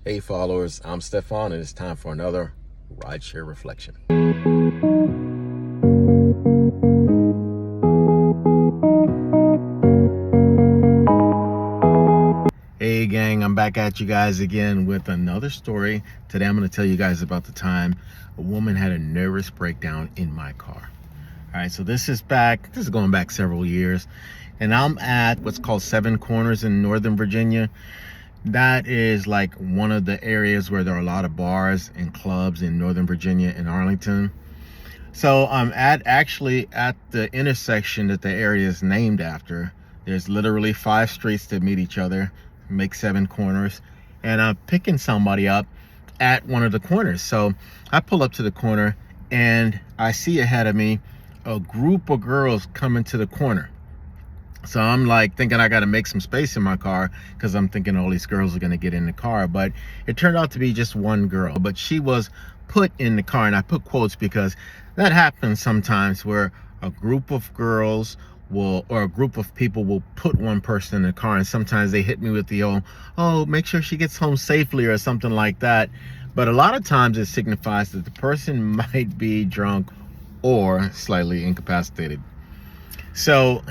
Hey followers, I'm Stefan and it's time for another Rideshare Reflection. Hey gang, I'm back at you guys again with another story. Today I'm going to tell you guys about the time a woman had a nervous breakdown in my car. Alright, so this is going back several years, and I'm at what's called Seven Corners in Northern Virginia. That is like one of the areas where there are a lot of bars and clubs in Northern Virginia and Arlington. So I'm actually at the intersection that the area is named after. There's literally 5 streets that meet each other, make 7 corners, and I'm picking somebody up at one of the corners. So I pull up to the corner and I see ahead of me a group of girls coming to the corner. So I'm like thinking I got to make some space in my car because I'm thinking all these girls are going to get in the car. But it turned out to be just one girl. But she was put in the car, and I put quotes because that happens sometimes where a group of girls will, or a group of people will put one person in the car, and sometimes they hit me with the oh, make sure she gets home safely or something like that. But a lot of times it signifies that the person might be drunk or slightly incapacitated. So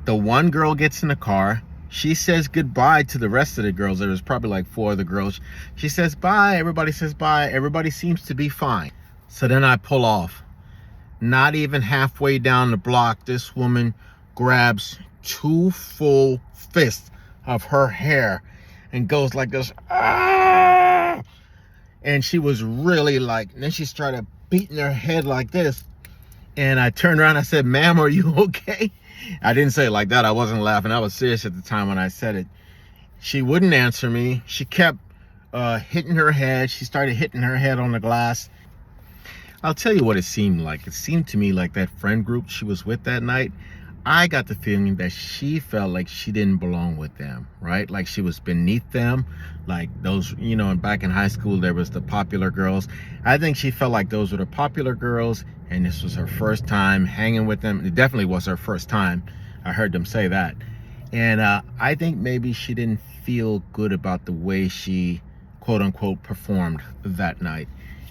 the one girl gets in the car. She says goodbye to the rest of the girls. There was probably like 4 of the girls. She says bye. Everybody says bye. Everybody seems to be fine. So then I pull off. Not even halfway down the block, this woman grabs 2 full fists of her hair and goes like this. Ah! And she was really like, and then she started beating her head like this. And I turned around, I said, ma'am, are you okay? I didn't say it like that. I wasn't laughing. I was serious at the time when I said it. She wouldn't answer me. She kept hitting her head. She started hitting her head on the glass. I'll tell you what it seemed like. It seemed to me like that friend group she was with that night, I got the feeling that she felt like she didn't belong with them, right? Like she was beneath them, like those, back in high school, there was the popular girls. I think she felt like those were the popular girls, and this was her first time hanging with them. It definitely was her first time. I heard them say that. And I think maybe she didn't feel good about the way she, quote unquote, performed that night.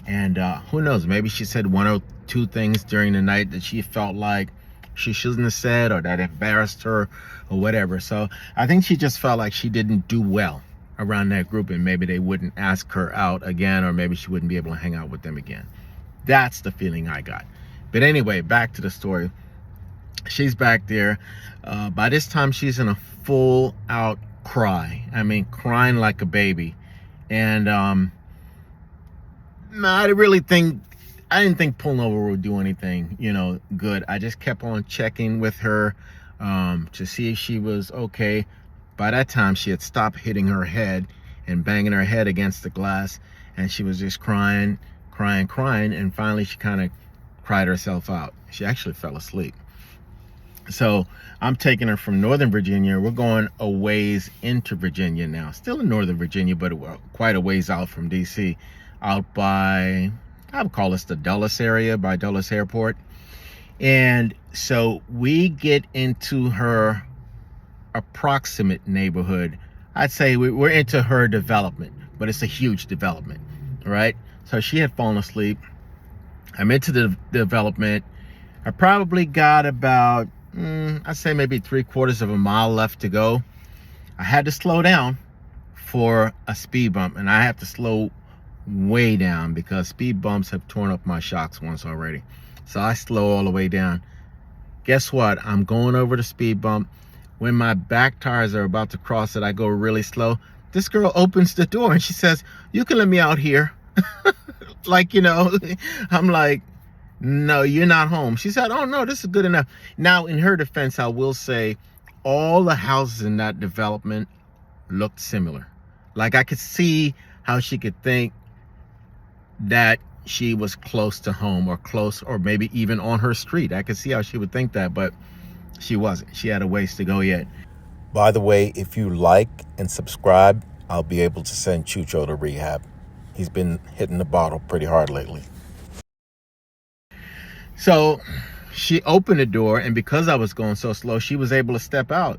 And who knows, maybe she said 1 or 2 things during the night that she felt like she shouldn't have said, or that embarrassed her or whatever. So I think she just felt like she didn't do well around that group, and maybe they wouldn't ask her out again, or maybe she wouldn't be able to hang out with them again. That's the feeling I got. But anyway, back to the story. She's back there. By this time, she's in a full out cry. I mean, crying like a baby. And I didn't think pulling over would do anything, good. I just kept on checking with her to see if she was okay. By that time, she had stopped hitting her head and banging her head against the glass, and she was just crying, and finally she kind of cried herself out. She actually fell asleep. So I'm taking her from Northern Virginia. We're going a ways into Virginia now. Still in Northern Virginia, but quite a ways out from DC. Out by, I would call this the Dulles area, by Dulles Airport. And so we get into her approximate neighborhood. I'd say we're into her development, but it's a huge development, right? So she had fallen asleep. I'm into the development. I probably got about, I'd say maybe 3/4 of a mile left to go. I had to slow down for a speed bump, and I have to slow way down because speed bumps have torn up my shocks once already. So I slow all the way down. Guess what? I'm going over the speed bump. When my back tires are about to cross it, I go really slow. This girl opens the door and she says, "You can let me out here." Like, I'm like, "No, you're not home." She said, "Oh no, this is good enough." Now, in her defense, I will say all the houses in that development looked similar. Like I could see how she could think that she was close to home, or close, or maybe even on her street. I could see how she would think that, but she wasn't. She had a ways to go yet. By the way, if you like and subscribe, I'll be able to send Chucho to rehab. He's been hitting the bottle pretty hard lately. So she opened the door, and because I was going so slow, she was able to step out.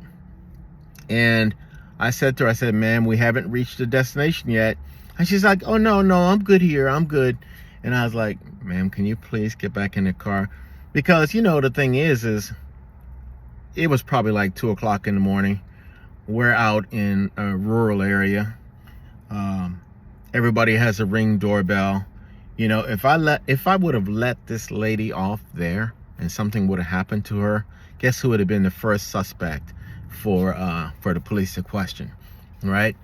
And I said to her, I said, ma'am, we haven't reached the destination yet. And she's like, oh, no, I'm good here. I'm good. And I was like, ma'am, can you please get back in the car? Because, the thing is it was probably like 2 o'clock in the morning. We're out in a rural area. Everybody has a Ring doorbell. If I would have let this lady off there and something would have happened to her, guess who would have been the first suspect for the police to question, right?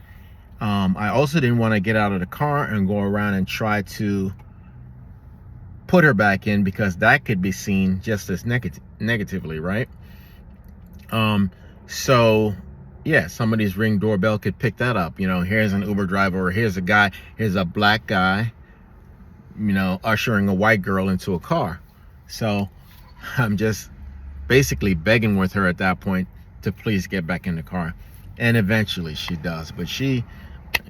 I also didn't want to get out of the car and go around and try to put her back in, because that could be seen just as negatively, right? So yeah, somebody's Ring doorbell could pick that up. Here's an Uber driver, or here's a black guy, ushering a white girl into a car. So I'm just basically begging with her at that point to please get back in the car. And eventually she does. But she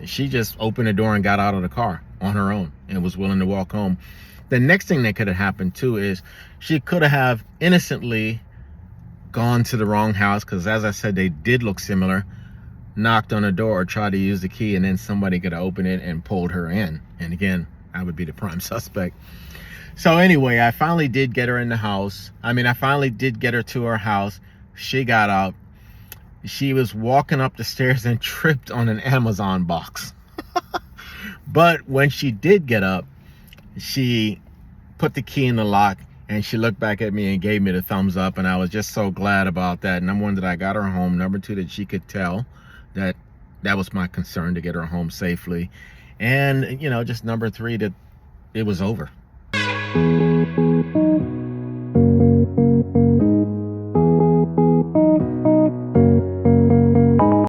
just opened the door and got out of the car on her own and was willing to walk home. The next thing that could have happened too is she could have innocently gone to the wrong house, because as I said, they did look similar, knocked on the door or tried to use the key, and then somebody could have opened it and pulled her in. And again, I would be the prime suspect. So anyway, I finally did get her in the house. I finally did get her to her house. She got out. She was walking up the stairs and tripped on an Amazon box. But when she did get up, she put the key in the lock and she looked back at me and gave me the thumbs up. And I was just so glad about that. Number one, that I got her home. Number two, that she could tell that was my concern, to get her home safely. And, just number three, that it was over.